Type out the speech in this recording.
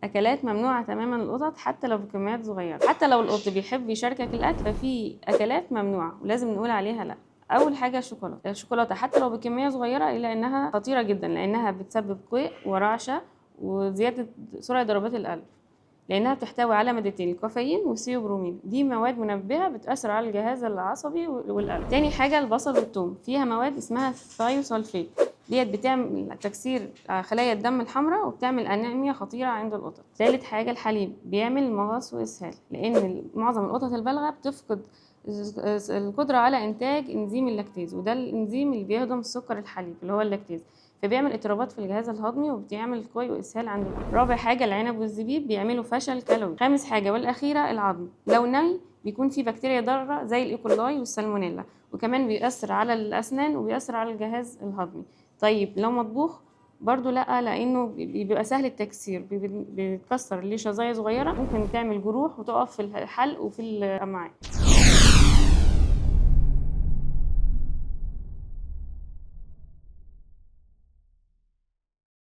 اكلات ممنوعه تماما القطط حتى لو بكميات صغيره. حتى لو القط بيحب يشاركك الاكل ففي اكلات ممنوعه ولازم نقول عليها لا. اول حاجه الشوكولاته حتى لو بكميه صغيره الا انها خطيره جدا لانها بتسبب قيء ورعشه وزياده سرعه ضربات القلب، لانها بتحتوي على مادتين الكافيين والثيوبرومين، دي مواد منبهه بتاثر على الجهاز العصبي والقلب. تاني حاجه البصل والثوم فيها مواد اسمها ثايوسلفيت، ديت بتعمل تكسير خلايا الدم الحمراء وبتعمل انيميا خطيره عند القطط. ثالث حاجه الحليب بيعمل مغص واسهال، لان معظم القطط البالغه بتفقد القدره على انتاج انزيم اللاكتيز، وده الانزيم اللي بيهضم السكر الحليب اللي هو اللاكتيز، فبيعمل اضطرابات في الجهاز الهضمي وبيعمل قيء واسهال عند القطط. رابع حاجه العنب والزبيب بيعملوا فشل كلوي. خامس حاجه والاخيره العظم لو ني بيكون في بكتيريا ضاره زي الايكولاي والسالمونيلا، وكمان بيأثر على الاسنان وبيأثر على الجهاز الهضمي. طيب لو مطبوخ برضو لا، لانه بيبقى سهل التكسير، بيتكسر ليه شظايا صغيره ممكن تعمل جروح وتقف في الحلق وفي الامعاء.